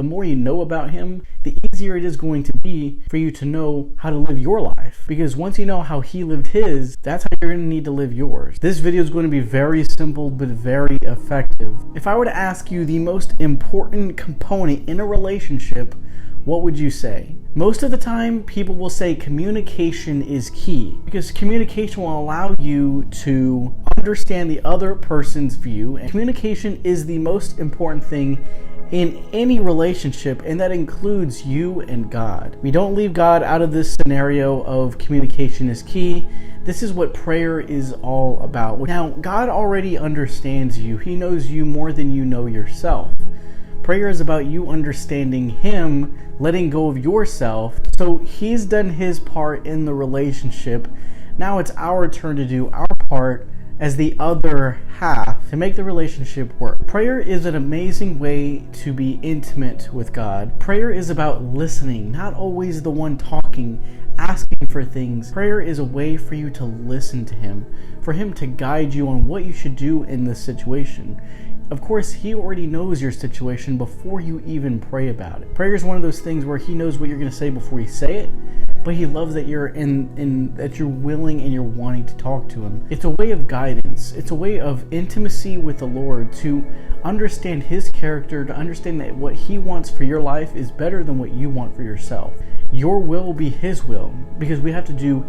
The more you know about him, the easier it is going to be for you to know how to live your life. Because once you know how he lived his, that's how you're going to need to live yours. This video is going to be very simple but very effective. If I were to ask you the most important component in a relationship, what would you say? Most of the time, people will say communication is key, because communication will allow you to understand the other person's view, and communication is the most important thing in any relationship, and that includes you and God. We don't leave God out of this scenario of communication is key. This is what prayer is all about. Now, God already understands you. He knows you more than you know yourself. Prayer is about you understanding him, letting go of yourself. So he's done his part in the relationship. Now it's our turn to do our part as the other half to make the relationship work. Prayer is an amazing way to be intimate with God. Prayer is about listening, not always the one talking, asking for things. Prayer is a way for you to listen to him, for him to guide you on what you should do in this situation. Of course, he already knows your situation before you even pray about it. Prayer is one of those things where he knows what you're going to say before you say it, but he loves that you're that you're willing and you're wanting to talk to him. It's a way of guidance. It's a way of intimacy with the Lord, to understand his character, to understand that what he wants for your life is better than what you want for yourself. Your will be his will, because we have to do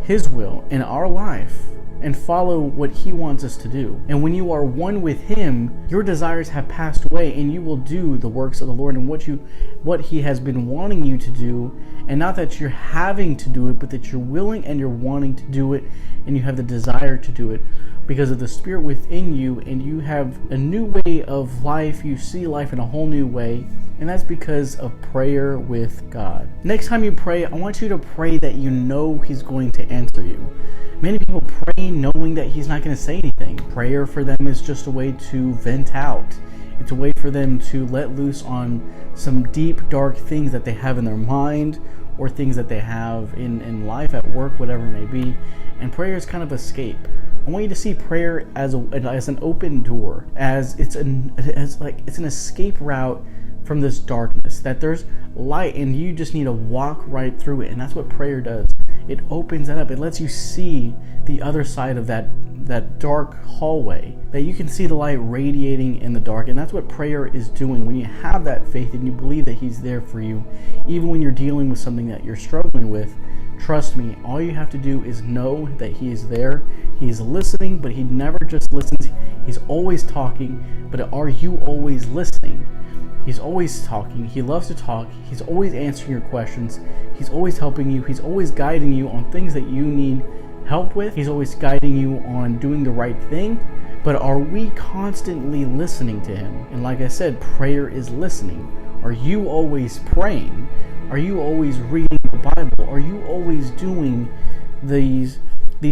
his will in our life and follow what he wants us to do. And when you are one with him, your desires have passed away, and you will do the works of the Lord and what he has been wanting you to do. And not that you're having to do it, but that you're willing and you're wanting to do it, and you have the desire to do it because of the Spirit within you, and you have a new way of life. You see life in a whole new way, and that's because of prayer with God. Next time you pray, I want you to pray that you know he's going to answer you. Many people pray knowing that he's not going to say anything. Prayer for them is just a way to vent out. It's a way for them to let loose on some deep, dark things that they have in their mind, or things that they have in life, at work, whatever it may be. And prayer is kind of escape. I want you to see prayer as an open door, as it's an escape route from this darkness, that there's light and you just need to walk right through it. And that's what prayer does. It opens it up. It lets you see the other side of that dark hallway, that you can see the light radiating in the dark. And that's what prayer is doing. When you have that faith and you believe that he's there for you, even when you're dealing with something that you're struggling with, trust me, all you have to do is know that he is there. He's listening, but he never just listens. He's always talking, but are you always listening? He's always talking. He loves to talk. He's always answering your questions. He's always helping you. He's always guiding you on things that you need help with. He's always guiding you on doing the right thing. But are we constantly listening to him? And like I said, prayer is listening. Are you always praying? Are you always reading the Bible? Are you always doing these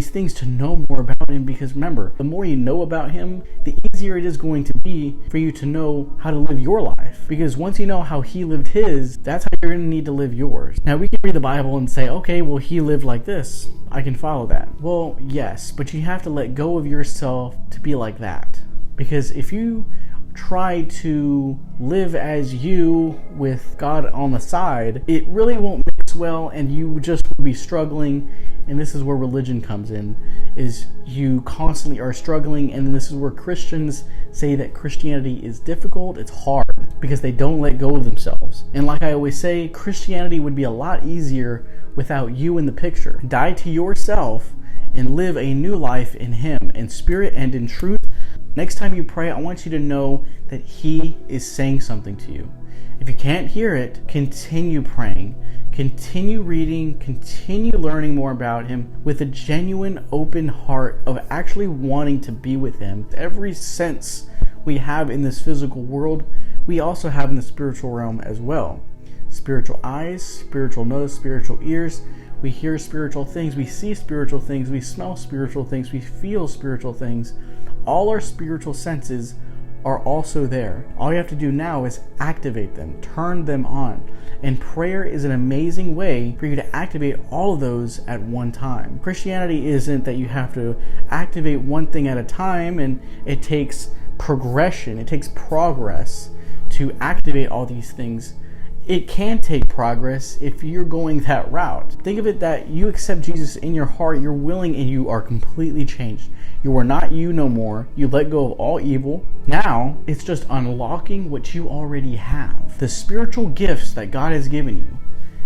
things to know more about him? Because remember, the more you know about him, the easier it is going to be for you to know how to live your life. Because once you know how he lived his, that's how you're going to need to live yours. Now, we can read the Bible and say, okay, well, he lived like this. I can follow that. Well, yes, but you have to let go of yourself to be like that. Because if you try to live as you with God on the side, it really won't mix well, and you just will be struggling. And this is where religion comes in, is you constantly are struggling. And this is where Christians say that Christianity is difficult. It's hard because they don't let go of themselves. And like I always say, Christianity would be a lot easier without you in the picture. Die to yourself and live a new life in him, in spirit and in truth. Next time you pray, I want you to know that he is saying something to you. If you can't hear it, continue praying. Continue reading, continue learning more about him with a genuine open heart of actually wanting to be with him. Every sense we have in this physical world, we also have in the spiritual realm as well. Spiritual eyes, spiritual nose, spiritual ears. We hear spiritual things, we see spiritual things, we smell spiritual things, we feel spiritual things. All our spiritual senses are also there. All you have to do now is activate them, turn them on. And prayer is an amazing way for you to activate all of those at one time. Christianity isn't that you have to activate one thing at a time, and it takes progression, it takes progress to activate all these things, it can take progress if you're going that route. Think of it that you accept Jesus in your heart, you're willing, and you are completely changed. You are not you no more. You let go of all evil. Now, it's just unlocking what you already have. The spiritual gifts that God has given you.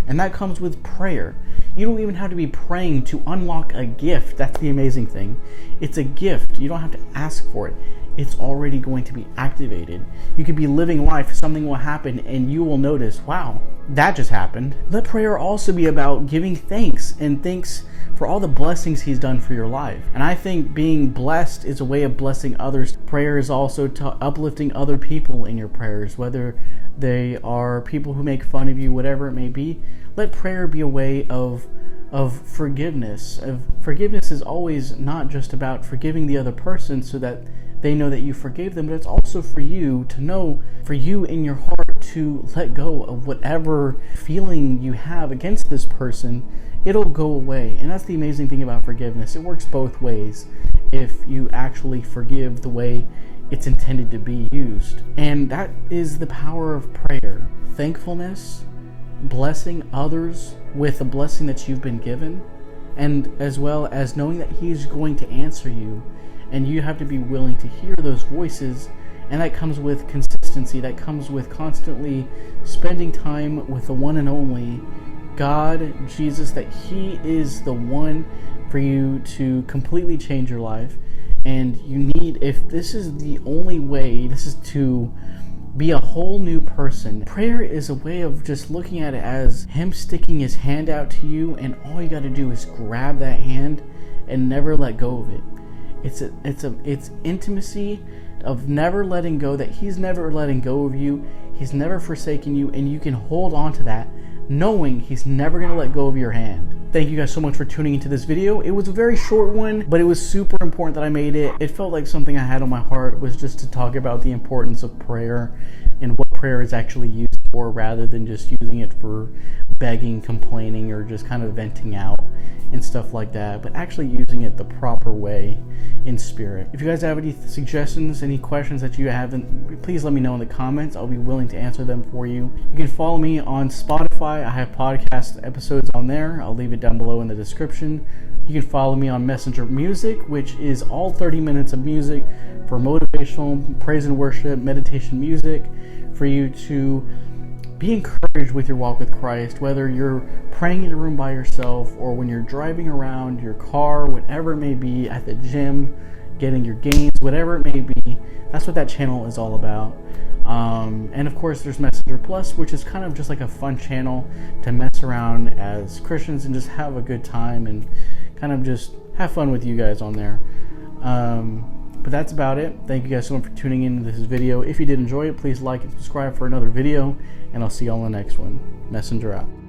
And that comes with prayer. You don't even have to be praying to unlock a gift. That's the amazing thing. It's a gift. You don't have to ask for it. It's already going to be activated. You could be living life, something will happen, and you will notice, wow, that just happened. Let prayer also be about giving thanks, and thanks for all the blessings He's done for your life. And I think being blessed is a way of blessing others. Prayer is also uplifting other people in your prayers, whether they are people who make fun of you, whatever it may be. Let prayer be a way of forgiveness. Forgiveness is always not just about forgiving the other person so that they know that you forgave them, but it's also for you to know, for you in your heart to let go of whatever feeling you have against this person. It'll go away. And that's the amazing thing about forgiveness. It works both ways if you actually forgive the way it's intended to be used. And that is the power of prayer. Thankfulness, blessing others with the blessing that you've been given, and as well as knowing that He's going to answer you. And you have to be willing to hear those voices, and that comes with consistency. That comes with constantly spending time with the one and only God, Jesus, that He is the one for you to completely change your life. And you need, if this is the only way, this is to be a whole new person. Prayer is a way of just looking at it as Him sticking His hand out to you, and all you got to do is grab that hand and never let go of it. It's intimacy of never letting go, that He's never letting go of you. He's never forsaken you, and you can hold on to that knowing He's never going to let go of your hand. Thank you guys so much for tuning into this video. It was a very short one, but it was super important that I made it. It felt like something I had on my heart was just to talk about the importance of prayer and what prayer is actually used for, rather than just using it for begging, complaining, or just kind of venting out and stuff like that, but actually using it the proper way in spirit. If you guys have any suggestions, any questions that you have, then please let me know in the comments. I'll be willing to answer them for you. You can follow me on Spotify. I have podcast episodes on there. I'll leave it down below in the description. You can follow me on Messenger Music, which is all 30 minutes of music for motivational, praise and worship, meditation music, for you to be encouraged with your walk with Christ, whether you're praying in a room by yourself or when you're driving around your car, whatever it may be, at the gym, getting your gains, whatever it may be. That's what that channel is all about. And of course there's Messenger Plus, which is kind of just like a fun channel to mess around as Christians and just have a good time and kind of just have fun with you guys on there. But that's about it. Thank you guys so much for tuning in to this video. If you did enjoy it, please like and subscribe for another video, and I'll see you all in the next one. Messenger out.